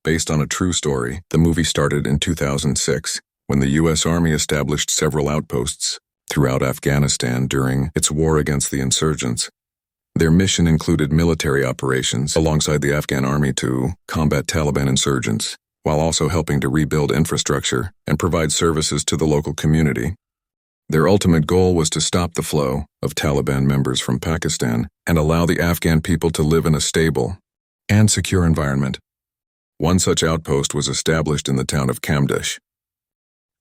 Based on a true story, the movie started in 2006, when the U.S. Army established several outposts throughout Afghanistan during its war against the insurgents. Their mission included military operations alongside the Afghan army to combat Taliban insurgents, while also helping to rebuild infrastructure and provide services to the local community. Their ultimate goal was to stop the flow of Taliban members from Pakistan and allow the Afghan people to live in a stable and secure environment. One such outpost was established in the town of Kamdesh.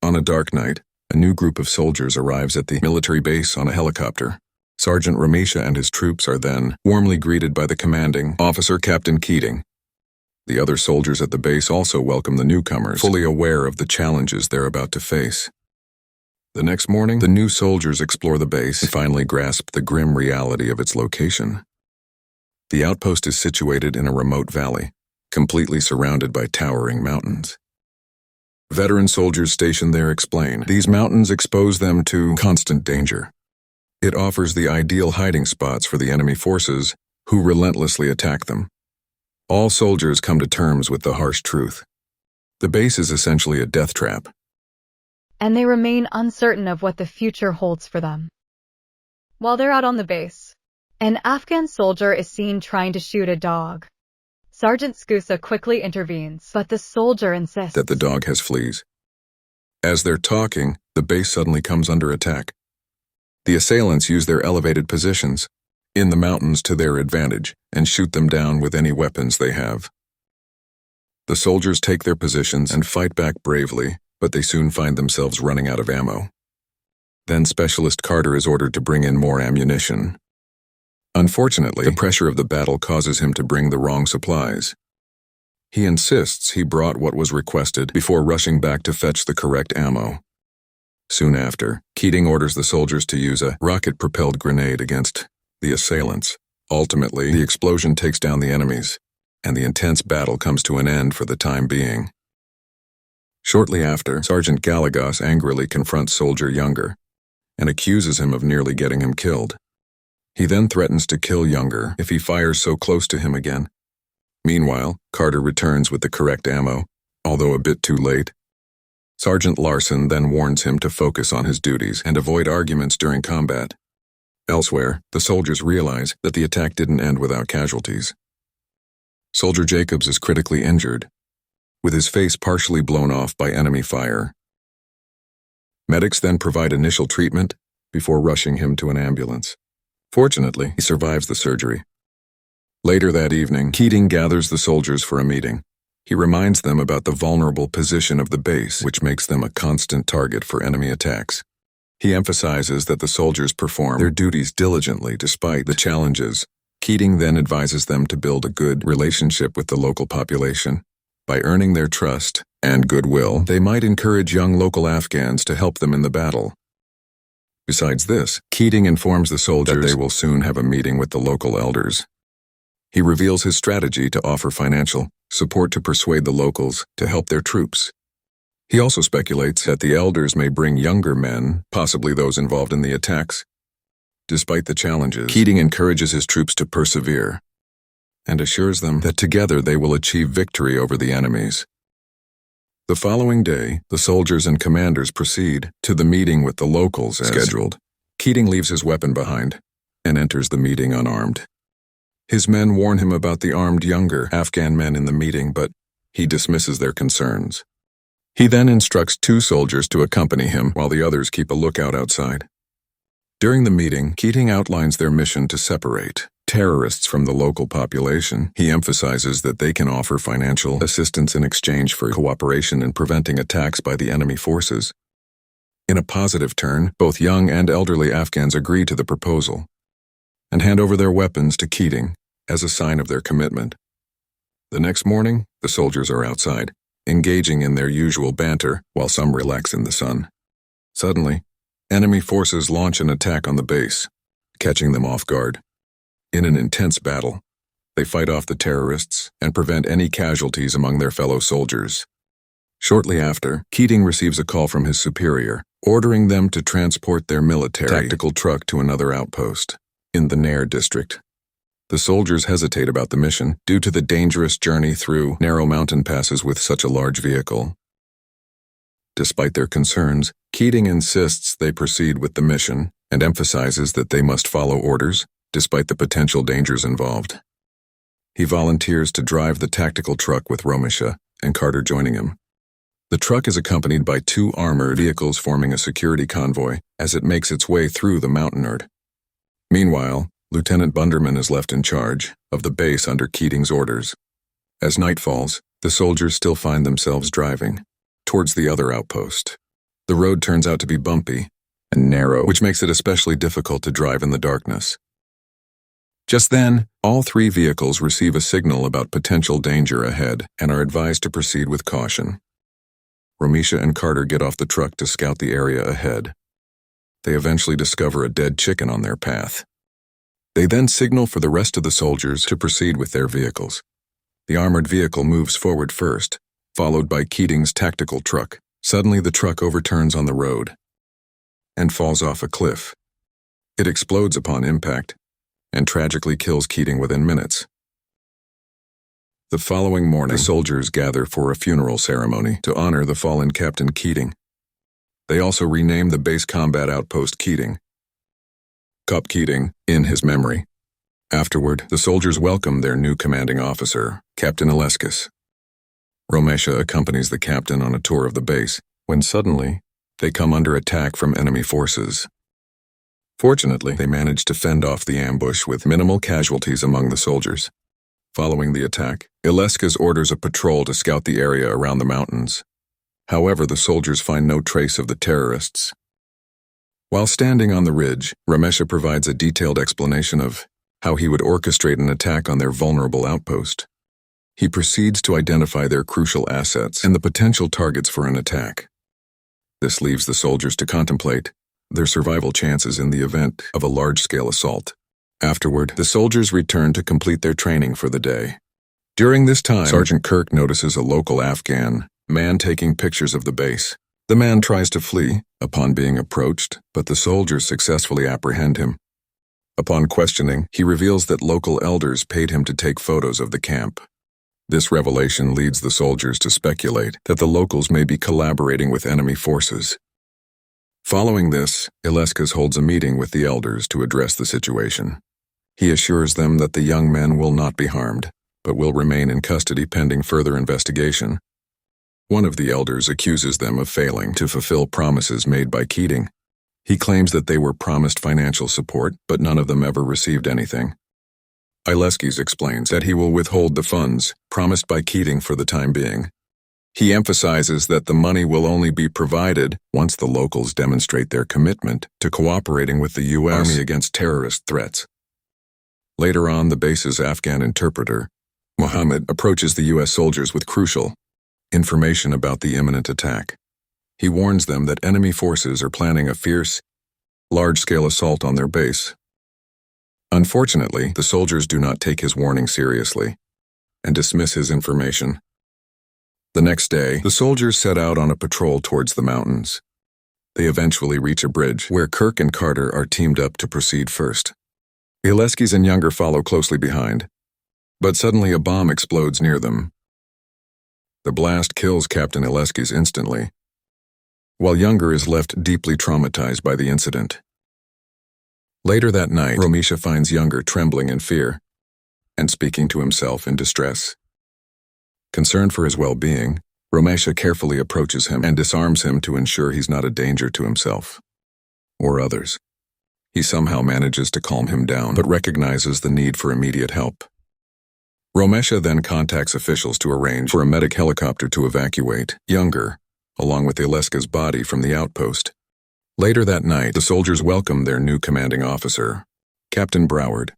On a dark night, a new group of soldiers arrives at the military base on a helicopter. Sergeant Ramesha and his troops are then warmly greeted by the commanding officer, Captain Keating. The other soldiers at the base also welcome the newcomers, fully aware of the challenges they're about to face. The next morning, the new soldiers explore the base and finally grasp the grim reality of its location. The outpost is situated in a remote valley, completely surrounded by towering mountains. Veteran soldiers stationed there explain, these mountains expose them to constant danger. It offers the ideal hiding spots for the enemy forces, who relentlessly attack them. All soldiers come to terms with the harsh truth. The base is essentially a death trap. And they remain uncertain of what the future holds for them. While they're out on the base, an Afghan soldier is seen trying to shoot a dog. Sergeant Skusa quickly intervenes, but the soldier insists that the dog has fleas. As they're talking, the base suddenly comes under attack. The assailants use their elevated positions in the mountains to their advantage and shoot them down with any weapons they have. The soldiers take their positions and fight back bravely, but they soon find themselves running out of ammo. Then Specialist Carter is ordered to bring in more ammunition. Unfortunately, the pressure of the battle causes him to bring the wrong supplies. He insists he brought what was requested before rushing back to fetch the correct ammo. Soon after, Keating orders the soldiers to use a rocket-propelled grenade against the assailants. Ultimately, the explosion takes down the enemies, and the intense battle comes to an end for the time being. Shortly after, Sergeant Galagos angrily confronts Soldier Younger and accuses him of nearly getting him killed. He then threatens to kill Younger if he fires so close to him again. Meanwhile, Carter returns with the correct ammo, although a bit too late. Sergeant Larson then warns him to focus on his duties and avoid arguments during combat. Elsewhere, the soldiers realize that the attack didn't end without casualties. Soldier Jacobs is critically injured, with his face partially blown off by enemy fire. Medics then provide initial treatment before rushing him to an ambulance. Fortunately, he survives the surgery. Later that evening, Keating gathers the soldiers for a meeting. He reminds them about the vulnerable position of the base, which makes them a constant target for enemy attacks. He emphasizes that the soldiers perform their duties diligently despite the challenges. Keating then advises them to build a good relationship with the local population. By earning their trust and goodwill, they might encourage young local Afghans to help them in the battle. Besides this, Keating informs the soldiers that they will soon have a meeting with the local elders. He reveals his strategy to offer financial support to persuade the locals to help their troops. He also speculates that the elders may bring younger men, possibly those involved in the attacks. Despite the challenges, Keating encourages his troops to persevere and assures them that together they will achieve victory over the enemies. The following day, the soldiers and commanders proceed to the meeting with the locals as scheduled. Keating leaves his weapon behind and enters the meeting unarmed. His men warn him about the armed younger Afghan men in the meeting, but he dismisses their concerns. He then instructs 2 soldiers to accompany him while the others keep a lookout outside. During the meeting, Keating outlines their mission to separate terrorists from the local population. He emphasizes that they can offer financial assistance in exchange for cooperation in preventing attacks by the enemy forces. In a positive turn, both young and elderly Afghans agree to the proposal and hand over their weapons to Keating as a sign of their commitment. The next morning, the soldiers are outside, engaging in their usual banter while some relax in the sun. Suddenly, enemy forces launch an attack on the base, catching them off guard. In an intense battle, they fight off the terrorists and prevent any casualties among their fellow soldiers. Shortly after, Keating receives a call from his superior, ordering them to transport their military tactical truck to another outpost in the Nair district. The soldiers hesitate about the mission due to the dangerous journey through narrow mountain passes with such a large vehicle. Despite their concerns, Keating insists they proceed with the mission and emphasizes that they must follow orders, despite the potential dangers involved. He volunteers to drive the tactical truck with Romesha and Carter joining him. The truck is accompanied by 2 armored vehicles forming a security convoy as it makes its way through the mountain herd. Meanwhile, Lieutenant Bunderman is left in charge of the base under Keating's orders. As night falls, the soldiers still find themselves driving towards the other outpost. The road turns out to be bumpy and narrow, which makes it especially difficult to drive in the darkness. Just then, all 3 vehicles receive a signal about potential danger ahead and are advised to proceed with caution. Romesha and Carter get off the truck to scout the area ahead. They eventually discover a dead chicken on their path. They then signal for the rest of the soldiers to proceed with their vehicles. The armored vehicle moves forward first, followed by Keating's tactical truck. Suddenly, the truck overturns on the road and falls off a cliff. It explodes upon impact and tragically kills Keating within minutes. The following morning, the soldiers gather for a funeral ceremony to honor the fallen Captain Keating. They also rename the base combat outpost Keating, Cop Keating, in his memory. Afterward, the soldiers welcome their new commanding officer, Captain Aleskis. Romesha accompanies the captain on a tour of the base, when suddenly, they come under attack from enemy forces. Fortunately, they manage to fend off the ambush with minimal casualties among the soldiers. Following the attack, Aleskis orders a patrol to scout the area around the mountains. However, the soldiers find no trace of the terrorists. While standing on the ridge, Romesha provides a detailed explanation of how he would orchestrate an attack on their vulnerable outpost. He proceeds to identify their crucial assets and the potential targets for an attack. This leaves the soldiers to contemplate their survival chances in the event of a large-scale assault. Afterward, the soldiers return to complete their training for the day. During this time, Sergeant Kirk notices a local Afghan man taking pictures of the base. The man tries to flee upon being approached, but the soldiers successfully apprehend him. Upon questioning, he reveals that local elders paid him to take photos of the camp. This revelation leads the soldiers to speculate that the locals may be collaborating with enemy forces. Following this, Aleskis holds a meeting with the elders to address the situation. He assures them that the young men will not be harmed, but will remain in custody pending further investigation. One of the elders accuses them of failing to fulfill promises made by Keating. He claims that they were promised financial support, but none of them ever received anything. Aleskis explains that he will withhold the funds promised by Keating for the time being. He emphasizes that the money will only be provided once the locals demonstrate their commitment to cooperating with the U.S. Army against terrorist threats. Later on, the base's Afghan interpreter, Mohammed, approaches the U.S. soldiers with crucial information about the imminent attack. He warns them that enemy forces are planning a fierce, large-scale assault on their base. Unfortunately, the soldiers do not take his warning seriously and dismiss his information. The next day, the soldiers set out on a patrol towards the mountains. They eventually reach a bridge where Kirk and Carter are teamed up to proceed first. Aleskis and Younger follow closely behind, but suddenly a bomb explodes near them. The blast kills Captain Aleskis instantly, while Younger is left deeply traumatized by the incident. Later that night, Romesha finds Younger trembling in fear and speaking to himself in distress. Concerned for his well-being, Romesha carefully approaches him and disarms him to ensure he's not a danger to himself or others. He somehow manages to calm him down, but recognizes the need for immediate help. Romesha then contacts officials to arrange for a medic helicopter to evacuate Younger, along with Aleskis' body, from the outpost. Later that night, the soldiers welcome their new commanding officer, Captain Broward.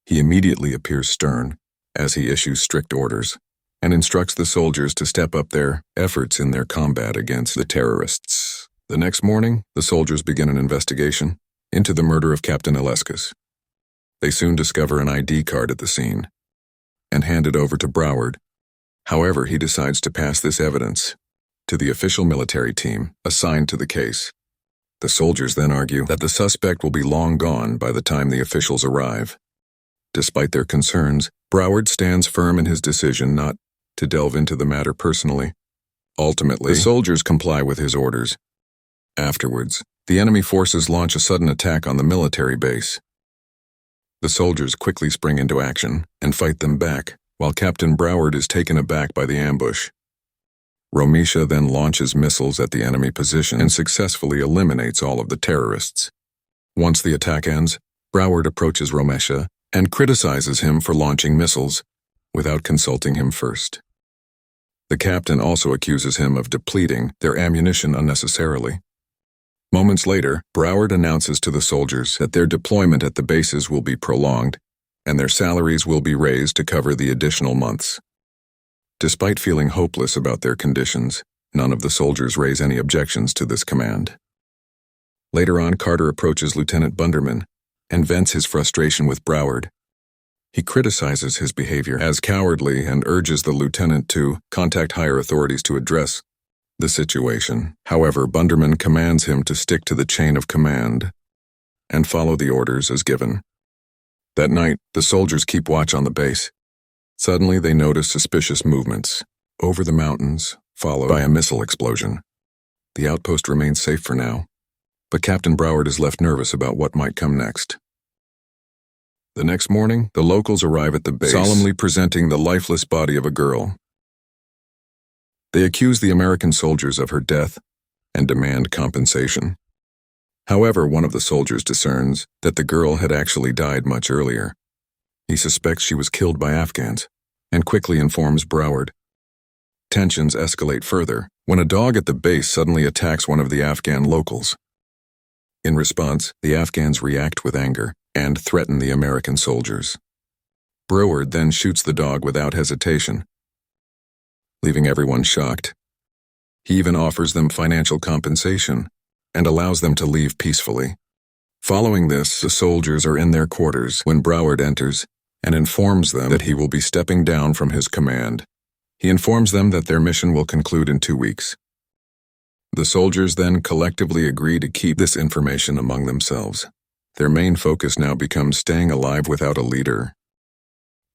He immediately appears stern, as he issues strict orders, and instructs the soldiers to step up their efforts in their combat against the terrorists. The next morning, the soldiers begin an investigation into the murder of Captain Aleskis. They soon discover an ID card at the scene and hand it over to Broward. However, he decides to pass this evidence to the official military team assigned to the case. The soldiers then argue that the suspect will be long gone by the time the officials arrive. Despite their concerns, Broward stands firm in his decision not to delve into the matter personally. Ultimately, the soldiers comply with his orders. Afterwards, the enemy forces launch a sudden attack on the military base. The soldiers quickly spring into action and fight them back, while Captain Broward is taken aback by the ambush. Romesha then launches missiles at the enemy position and successfully eliminates all of the terrorists. Once the attack ends, Broward approaches Romesha and criticizes him for launching missiles without consulting him first. The captain also accuses him of depleting their ammunition unnecessarily. Moments later, Broward announces to the soldiers that their deployment at the bases will be prolonged and their salaries will be raised to cover the additional months. Despite feeling hopeless about their conditions, none of the soldiers raise any objections to this command. Later on, Carter approaches Lieutenant Bunderman and vents his frustration with Broward. He criticizes his behavior as cowardly and urges the lieutenant to contact higher authorities to address the situation. However, Bunderman commands him to stick to the chain of command and follow the orders as given. That night, the soldiers keep watch on the base. Suddenly, they notice suspicious movements over the mountains, followed by a missile explosion. The outpost remains safe for now, but Captain Broward is left nervous about what might come next. The next morning, the locals arrive at the base, solemnly presenting the lifeless body of a girl. They accuse the American soldiers of her death and demand compensation. However, one of the soldiers discerns that the girl had actually died much earlier. He suspects she was killed by Afghans and quickly informs Broward. Tensions escalate further when a dog at the base suddenly attacks one of the Afghan locals. In response, the Afghans react with anger and threaten the American soldiers. Broward then shoots the dog without hesitation, leaving everyone shocked. He even offers them financial compensation and allows them to leave peacefully. Following this, the soldiers are in their quarters when Broward enters and informs them that he will be stepping down from his command. He informs them that their mission will conclude in 2 weeks. The soldiers then collectively agree to keep this information among themselves. Their main focus now becomes staying alive without a leader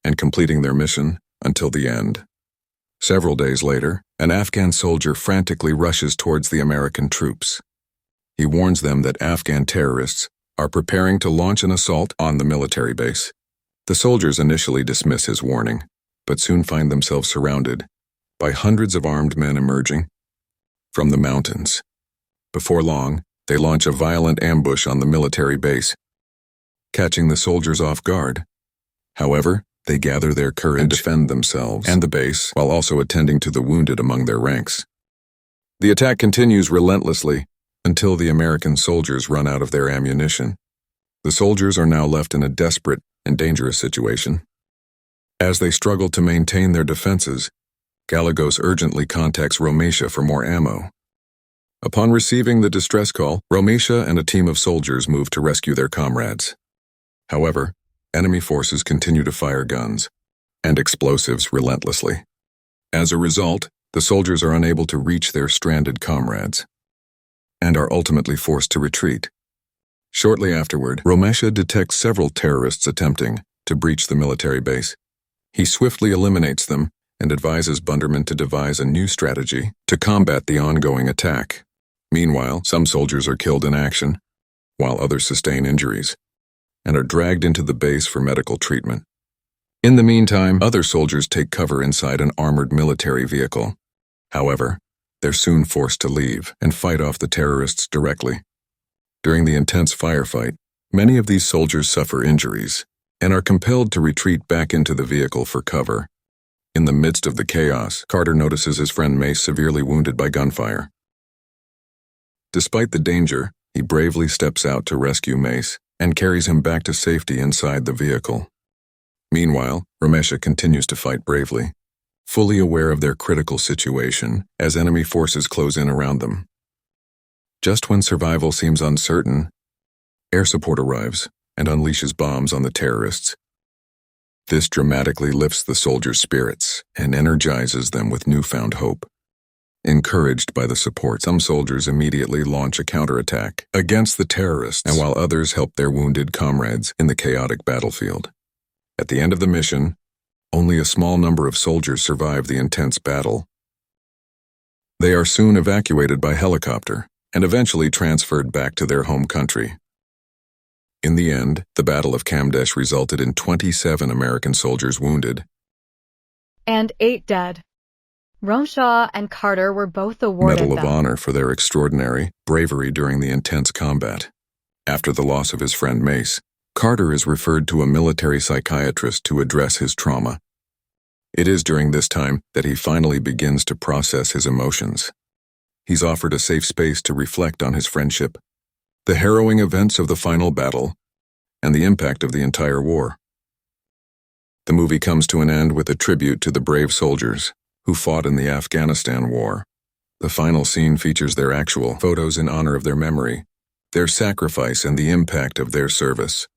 and completing their mission until the end. Several days later, an Afghan soldier frantically rushes towards the American troops. He warns them that Afghan terrorists are preparing to launch an assault on the military base. The soldiers initially dismiss his warning, but soon find themselves surrounded by hundreds of armed men emerging from the mountains. Before long, they launch a violent ambush on the military base, catching the soldiers off guard. However, they gather their courage and defend themselves and the base while also attending to the wounded among their ranks. The attack continues relentlessly until the American soldiers run out of their ammunition. The soldiers are now left in a desperate and dangerous situation. As they struggle to maintain their defenses, Gallegos urgently contacts Romesha for more ammo. Upon receiving the distress call, Romesha and a team of soldiers move to rescue their comrades. However, enemy forces continue to fire guns and explosives relentlessly. As a result, the soldiers are unable to reach their stranded comrades and are ultimately forced to retreat. Shortly afterward, Romesha detects several terrorists attempting to breach the military base. He swiftly eliminates them and advises Bunderman to devise a new strategy to combat the ongoing attack. Meanwhile, some soldiers are killed in action, while others sustain injuries and are dragged into the base for medical treatment. In the meantime, other soldiers take cover inside an armored military vehicle. However, they're soon forced to leave and fight off the terrorists directly. During the intense firefight, many of these soldiers suffer injuries and are compelled to retreat back into the vehicle for cover. In the midst of the chaos, Carter notices his friend Mace severely wounded by gunfire. Despite the danger, he bravely steps out to rescue Mace and carries him back to safety inside the vehicle. Meanwhile, Romesha continues to fight bravely, fully aware of their critical situation as enemy forces close in around them. Just when survival seems uncertain, air support arrives and unleashes bombs on the terrorists. This dramatically lifts the soldiers' spirits and energizes them with newfound hope. Encouraged by the support, some soldiers immediately launch a counterattack against the terrorists, and while others help their wounded comrades in the chaotic battlefield. At the end of the mission, only a small number of soldiers survive the intense battle. They are soon evacuated by helicopter and eventually transferred back to their home country. In the end, the Battle of Kamdesh resulted in 27 American soldiers wounded and 8 dead. Romshaw and Carter were both awarded Medal of them. Honor for their extraordinary bravery during the intense combat. After the loss of his friend Mace, Carter is referred to a military psychiatrist to address his trauma. It is during this time that he finally begins to process his emotions. He's offered a safe space to reflect on his friendship, the harrowing events of the final battle, and the impact of the entire war. The movie comes to an end with a tribute to the brave soldiers who fought in the Afghanistan War. The final scene features their actual photos in honor of their memory, their sacrifice, and the impact of their service.